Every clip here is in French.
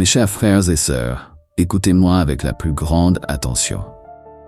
Mes chers frères et sœurs, écoutez-moi avec la plus grande attention.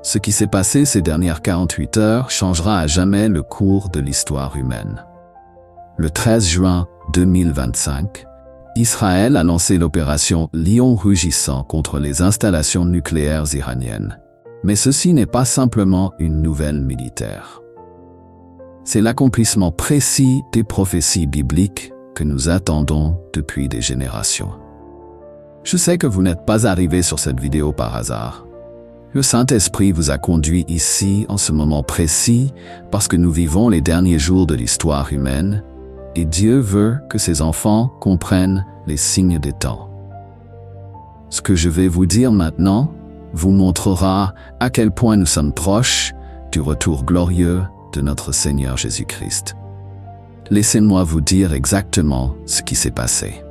Ce qui s'est passé ces dernières 48 heures changera à jamais le cours de l'histoire humaine. Le 13 juin 2025, Israël a lancé l'opération Lion rugissant contre les installations nucléaires iraniennes. Mais ceci n'est pas simplement une nouvelle militaire. C'est l'accomplissement précis des prophéties bibliques que nous attendons depuis des générations. Je sais que vous n'êtes pas arrivé sur cette vidéo par hasard. Le Saint-Esprit vous a conduit ici en ce moment précis parce que nous vivons les derniers jours de l'histoire humaine et Dieu veut que ses enfants comprennent les signes des temps. Ce que je vais vous dire maintenant vous montrera à quel point nous sommes proches du retour glorieux de notre Seigneur Jésus-Christ. Laissez-moi vous dire exactement ce qui s'est passé.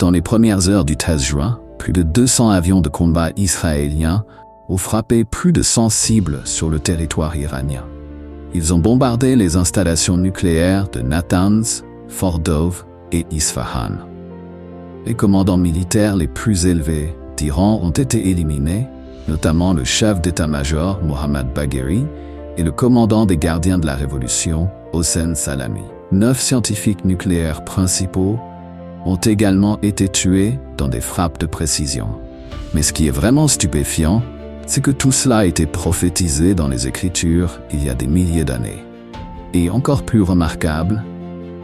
Dans les premières heures du 13 juin, plus de 200 avions de combat israéliens ont frappé plus de 100 cibles sur le territoire iranien. Ils ont bombardé les installations nucléaires de Natanz, Fordov et Isfahan. Les commandants militaires les plus élevés d'Iran ont été éliminés, notamment le chef d'état-major Mohammad Bagheri et le commandant des gardiens de la Révolution, Hossein Salami. 9 scientifiques nucléaires principaux ont également été tués dans des frappes de précision. Mais ce qui est vraiment stupéfiant, c'est que tout cela a été prophétisé dans les Écritures il y a des milliers d'années. Et encore plus remarquable,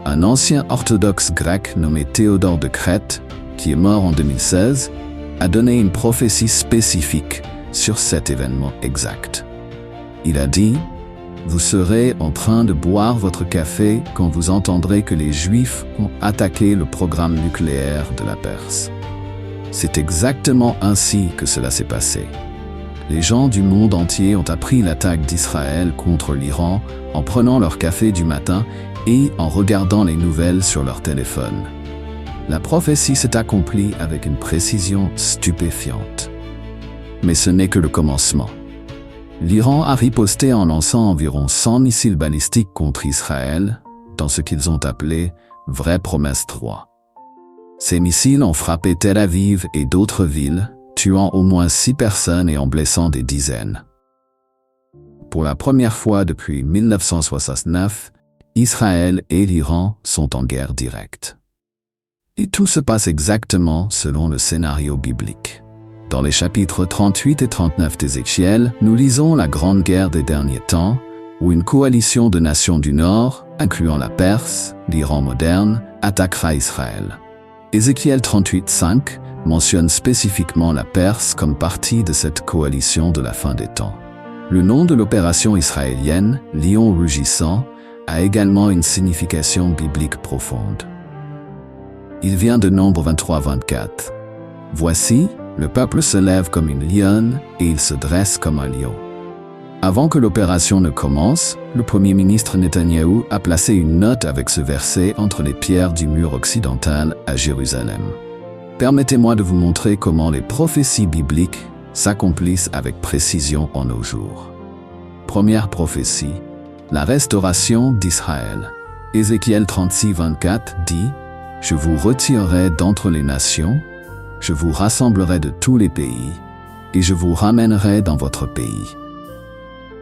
un ancien orthodoxe grec nommé Théodore de Crète, qui est mort en 2016, a donné une prophétie spécifique sur cet événement exact. Il a dit « Vous serez en train de boire votre café quand vous entendrez que les Juifs ont attaqué le programme nucléaire de la Perse. » C'est exactement ainsi que cela s'est passé. Les gens du monde entier ont appris l'attaque d'Israël contre l'Iran en prenant leur café du matin et en regardant les nouvelles sur leur téléphone. La prophétie s'est accomplie avec une précision stupéfiante. Mais ce n'est que le commencement. L'Iran a riposté en lançant environ 100 missiles balistiques contre Israël, dans ce qu'ils ont appelé « Vraie promesse 3 ». Ces missiles ont frappé Tel Aviv et d'autres villes, tuant au moins 6 personnes et en blessant des dizaines. Pour la première fois depuis 1969, Israël et l'Iran sont en guerre directe. Et tout se passe exactement selon le scénario biblique. Dans les chapitres 38 et 39 d'Ézéchiel, nous lisons la grande guerre des derniers temps, où une coalition de nations du Nord, incluant la Perse, l'Iran moderne, attaquera Israël. Ézéchiel 38:5 mentionne spécifiquement la Perse comme partie de cette coalition de la fin des temps. Le nom de l'opération israélienne, Lion rugissant, a également une signification biblique profonde. Il vient de Nombre 23-24. Voici, le peuple se lève comme une lionne et il se dresse comme un lion. Avant que l'opération ne commence, le Premier ministre Netanyahou a placé une note avec ce verset entre les pierres du mur occidental à Jérusalem. Permettez-moi de vous montrer comment les prophéties bibliques s'accomplissent avec précision en nos jours. Première prophétie, la restauration d'Israël. Ézéchiel 36:24 dit « Je vous retirerai d'entre les nations, je vous rassemblerai de tous les pays, et je vous ramènerai dans votre pays. »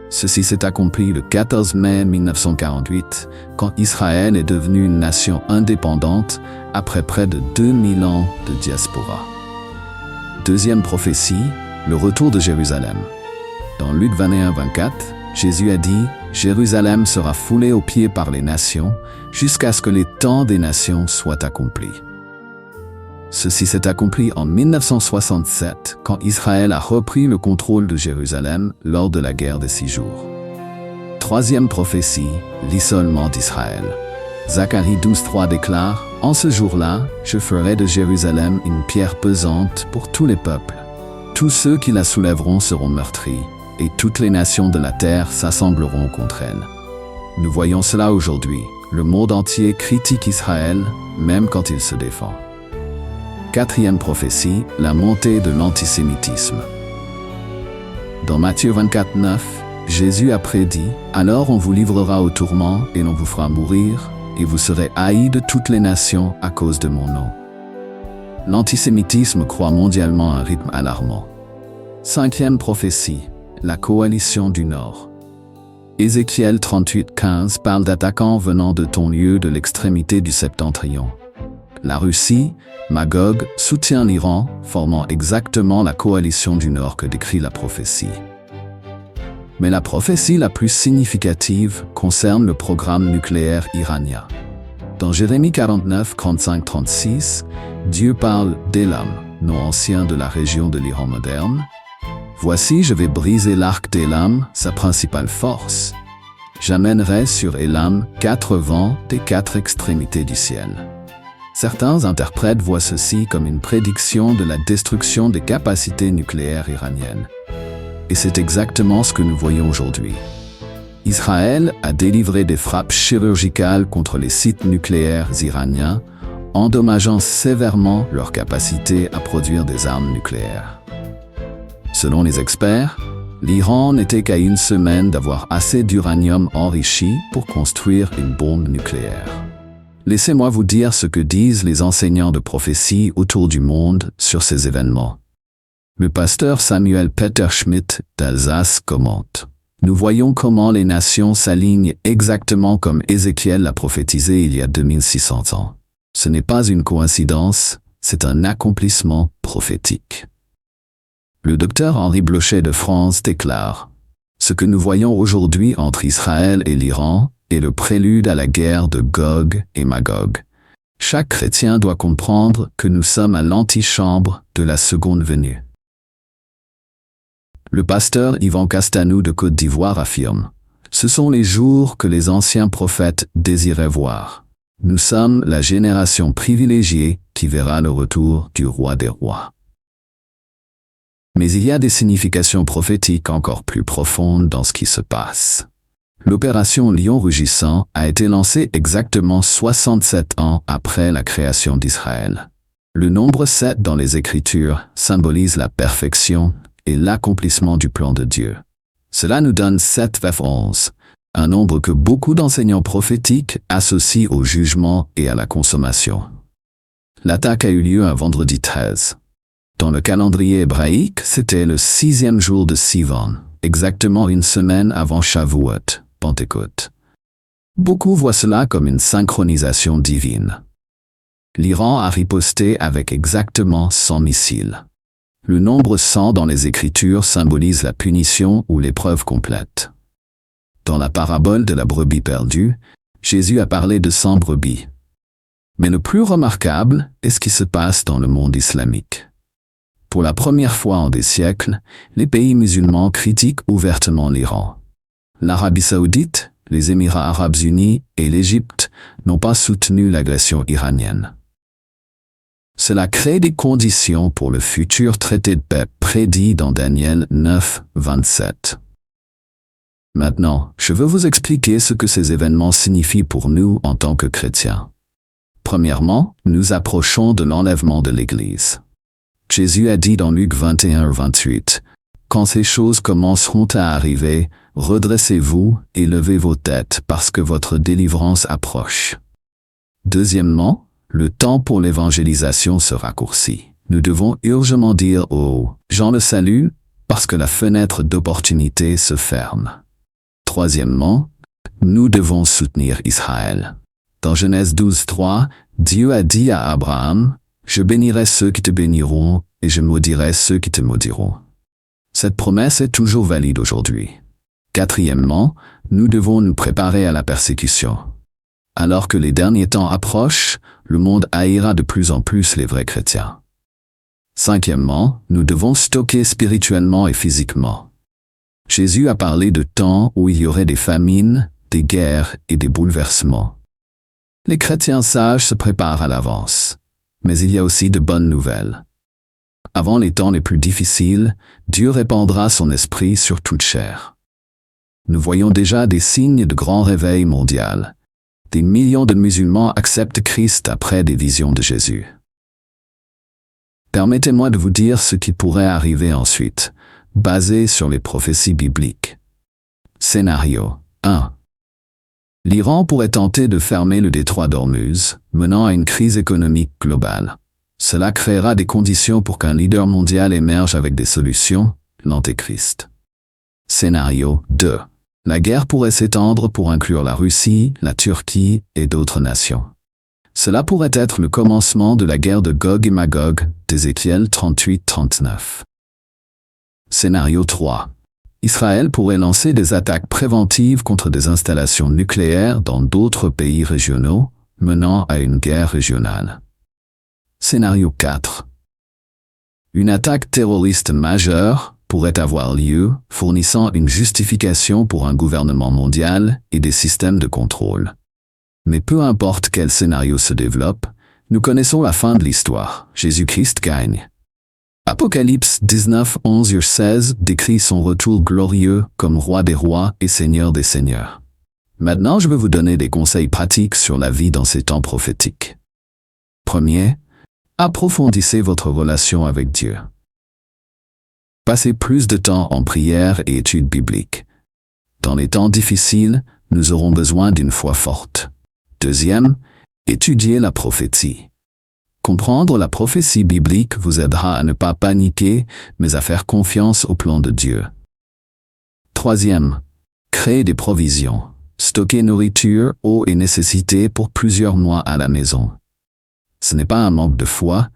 Ceci s'est accompli le 14 mai 1948, quand Israël est devenu une nation indépendante après près de 2000 ans de diaspora. Deuxième prophétie, le retour de Jérusalem. Dans Luc 21:24, Jésus a dit « Jérusalem sera foulée aux pieds par les nations, jusqu'à ce que les temps des nations soient accomplis. » Ceci s'est accompli en 1967, quand Israël a repris le contrôle de Jérusalem lors de la guerre des 6 jours. Troisième prophétie, l'isolement d'Israël. Zacharie 12:3 déclare « En ce jour-là, je ferai de Jérusalem une pierre pesante pour tous les peuples. Tous ceux qui la soulèveront seront meurtris, et toutes les nations de la terre s'assembleront contre elle. » Nous voyons cela aujourd'hui. Le monde entier critique Israël, même quand il se défend. Quatrième prophétie, la montée de l'antisémitisme. Dans Matthieu 24:9, Jésus a prédit « Alors on vous livrera au tourment et l'on vous fera mourir, et vous serez haïs de toutes les nations à cause de mon nom. » L'antisémitisme croît mondialement à un rythme alarmant. 5e prophétie, la coalition du Nord. Ézéchiel 38:15 parle d'attaquants venant de ton lieu de l'extrémité du septentrion. La Russie, Magog, soutient l'Iran, formant exactement la coalition du Nord que décrit la prophétie. Mais la prophétie la plus significative concerne le programme nucléaire iranien. Dans Jérémie 49, 35-36, Dieu parle d'Élam, nom ancien de la région de l'Iran moderne. Voici, je vais briser l'arc d'Élam, sa principale force. J'amènerai sur Élam 4 vents des 4 extrémités du ciel. Certains interprètes voient ceci comme une prédiction de la destruction des capacités nucléaires iraniennes. Et c'est exactement ce que nous voyons aujourd'hui. Israël a délivré des frappes chirurgicales contre les sites nucléaires iraniens, endommageant sévèrement leur capacité à produire des armes nucléaires. Selon les experts, l'Iran n'était qu'à une semaine d'avoir assez d'uranium enrichi pour construire une bombe nucléaire. Laissez-moi vous dire ce que disent les enseignants de prophétie autour du monde sur ces événements. Le pasteur Samuel Peter Schmidt d'Alsace commente. Nous voyons comment les nations s'alignent exactement comme Ézéchiel l'a prophétisé il y a 2600 ans. Ce n'est pas une coïncidence, c'est un accomplissement prophétique. Le docteur Henri Blocher de France déclare « Ce que nous voyons aujourd'hui entre Israël et l'Iran est le prélude à la guerre de Gog et Magog. Chaque chrétien doit comprendre que nous sommes à l'antichambre de la seconde venue. » Le pasteur Yvan Castanou de Côte d'Ivoire affirme « Ce sont les jours que les anciens prophètes désiraient voir. Nous sommes la génération privilégiée qui verra le retour du roi des rois. » Mais il y a des significations prophétiques encore plus profondes dans ce qui se passe. L'opération Lion rugissant a été lancée exactement 67 ans après la création d'Israël. Le nombre 7 dans les Écritures symbolise la perfection et l'accomplissement du plan de Dieu. Cela nous donne 7-11, un nombre que beaucoup d'enseignants prophétiques associent au jugement et à la consommation. L'attaque a eu lieu un vendredi 13. Dans le calendrier hébraïque, c'était le 6e jour de Sivan, exactement une semaine avant Shavuot, Pentecôte. Beaucoup voient cela comme une synchronisation divine. L'Iran a riposté avec exactement 100 missiles. Le nombre 100 dans les Écritures symbolise la punition ou l'épreuve complète. Dans la parabole de la brebis perdue, Jésus a parlé de 100 brebis. Mais le plus remarquable est ce qui se passe dans le monde islamique. Pour la première fois en des siècles, les pays musulmans critiquent ouvertement l'Iran. L'Arabie saoudite, les Émirats arabes unis et l'Égypte n'ont pas soutenu l'agression iranienne. Cela crée des conditions pour le futur traité de paix prédit dans Daniel 9, 27. Maintenant, je veux vous expliquer ce que ces événements signifient pour nous en tant que chrétiens. Premièrement, nous approchons de l'enlèvement de l'Église. Jésus a dit dans Luc 21, 28, « Quand ces choses commenceront à arriver, redressez-vous et levez vos têtes parce que votre délivrance approche. » Deuxièmement, le temps pour l'évangélisation se raccourcit. Nous devons urgemment dire aux gens le salut parce que la fenêtre d'opportunité se ferme. Troisièmement, nous devons soutenir Israël. Dans Genèse 12, 3, Dieu a dit à Abraham, « Je bénirai ceux qui te béniront et je maudirai ceux qui te maudiront. » Cette promesse est toujours valide aujourd'hui. Quatrièmement, nous devons nous préparer à la persécution. Alors que les derniers temps approchent, le monde haïra de plus en plus les vrais chrétiens. Cinquièmement, nous devons stocker spirituellement et physiquement. Jésus a parlé de temps où il y aurait des famines, des guerres et des bouleversements. Les chrétiens sages se préparent à l'avance. Mais il y a aussi de bonnes nouvelles. Avant les temps les plus difficiles, Dieu répandra son esprit sur toute chair. Nous voyons déjà des signes de grand réveil mondial. Des millions de musulmans acceptent Christ après des visions de Jésus. Permettez-moi de vous dire ce qui pourrait arriver ensuite, basé sur les prophéties bibliques. Scénario 1. L'Iran pourrait tenter de fermer le détroit d'Ormuz, menant à une crise économique globale. Cela créera des conditions pour qu'un leader mondial émerge avec des solutions, l'Antéchrist. Scénario 2. La guerre pourrait s'étendre pour inclure la Russie, la Turquie et d'autres nations. Cela pourrait être le commencement de la guerre de Gog et Magog, d'Ézéchiel 38-39. Scénario 3. Israël pourrait lancer des attaques préventives contre des installations nucléaires dans d'autres pays régionaux, menant à une guerre régionale. Scénario 4. Une attaque terroriste majeure pourrait avoir lieu, fournissant une justification pour un gouvernement mondial et des systèmes de contrôle. Mais peu importe quel scénario se développe, nous connaissons la fin de l'histoire. Jésus-Christ gagne. Apocalypse 19:11-16 décrit son retour glorieux comme roi des rois et seigneur des seigneurs. Maintenant, je vais vous donner des conseils pratiques sur la vie dans ces temps prophétiques. Premier, approfondissez votre relation avec Dieu. Passez plus de temps en prière et études bibliques. Dans les temps difficiles, nous aurons besoin d'une foi forte. Deuxième, étudiez la prophétie. Comprendre la prophétie biblique vous aidera à ne pas paniquer, mais à faire confiance au plan de Dieu. Troisième, créez des provisions. Stockez nourriture, eau et nécessités pour plusieurs mois à la maison. Ce n'est pas un manque de foi,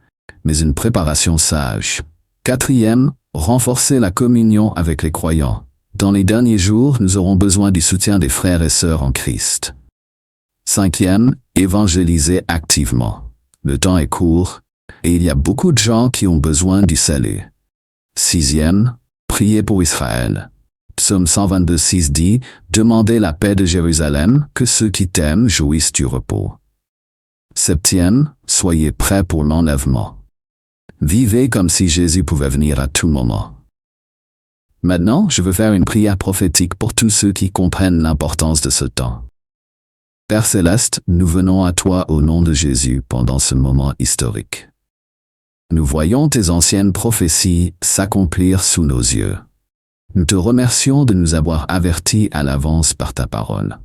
mais une préparation sage. Quatrième, renforcez la communion avec les croyants. Dans les derniers jours, nous aurons besoin du soutien des frères et sœurs en Christ. Cinquième, évangélisez activement. Le temps est court, et il y a beaucoup de gens qui ont besoin du salut. Sixième, priez pour Israël. Psaume 122:6 dit « Demandez la paix de Jérusalem, que ceux qui t'aiment jouissent du repos. » Septième, soyez prêts pour l'enlèvement. Vivez comme si Jésus pouvait venir à tout moment. Maintenant, je veux faire une prière prophétique pour tous ceux qui comprennent l'importance de ce temps. Père Céleste, nous venons à toi au nom de Jésus pendant ce moment historique. Nous voyons tes anciennes prophéties s'accomplir sous nos yeux. Nous te remercions de nous avoir avertis à l'avance par ta parole.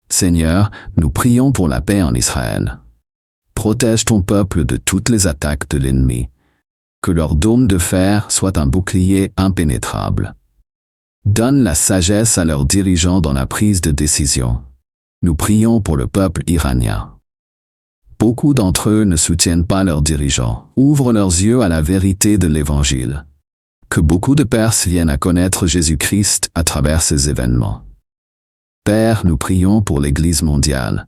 Seigneur, nous prions pour la paix en Israël. Protège ton peuple de toutes les attaques de l'ennemi. Que leur dôme de fer soit un bouclier impénétrable. Donne la sagesse à leurs dirigeants dans la prise de décision. Nous prions pour le peuple iranien. Beaucoup d'entre eux ne soutiennent pas leurs dirigeants. Ouvre leurs yeux à la vérité de l'Évangile. Que beaucoup de Perses viennent à connaître Jésus-Christ à travers ces événements. Père, nous prions pour l'Église mondiale.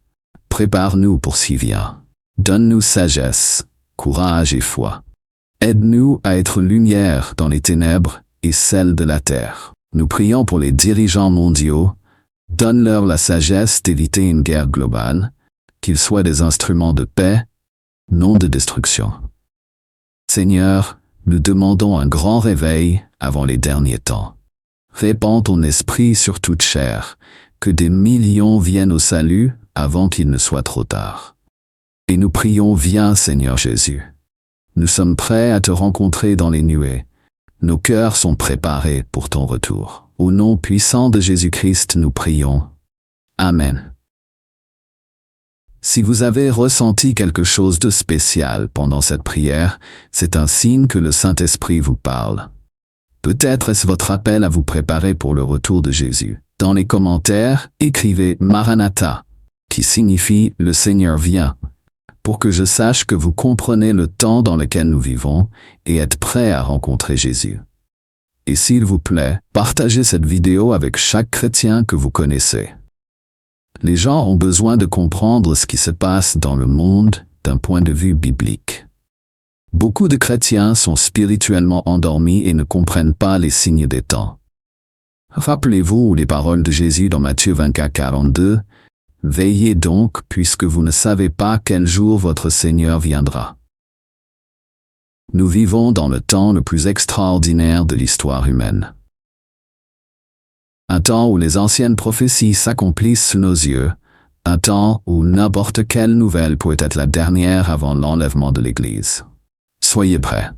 Prépare-nous pour ce qui vient. Donne-nous sagesse, courage et foi. Aide-nous à être lumière dans les ténèbres et celle de la terre. Nous prions pour les dirigeants mondiaux. Donne-leur la sagesse d'éviter une guerre globale, qu'ils soient des instruments de paix, non de destruction. Seigneur, nous demandons un grand réveil avant les derniers temps. Répands ton esprit sur toute chair, que des millions viennent au salut avant qu'il ne soit trop tard. Et nous prions, viens Seigneur Jésus. Nous sommes prêts à te rencontrer dans les nuées. Nos cœurs sont préparés pour ton retour. Au nom puissant de Jésus-Christ, nous prions. Amen. Si vous avez ressenti quelque chose de spécial pendant cette prière, c'est un signe que le Saint-Esprit vous parle. Peut-être est-ce votre appel à vous préparer pour le retour de Jésus. Dans les commentaires, écrivez « Maranatha », qui signifie « Le Seigneur vient », pour que je sache que vous comprenez le temps dans lequel nous vivons et êtes prêts à rencontrer Jésus. Et s'il vous plaît, partagez cette vidéo avec chaque chrétien que vous connaissez. Les gens ont besoin de comprendre ce qui se passe dans le monde d'un point de vue biblique. Beaucoup de chrétiens sont spirituellement endormis et ne comprennent pas les signes des temps. Rappelez-vous les paroles de Jésus dans Matthieu 24:42. « Veillez donc, puisque vous ne savez pas quel jour votre Seigneur viendra. » Nous vivons dans le temps le plus extraordinaire de l'histoire humaine. Un temps où les anciennes prophéties s'accomplissent sous nos yeux, un temps où n'importe quelle nouvelle peut être la dernière avant l'enlèvement de l'Église. Soyez prêts.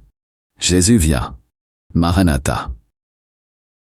Jésus vient. Maranatha.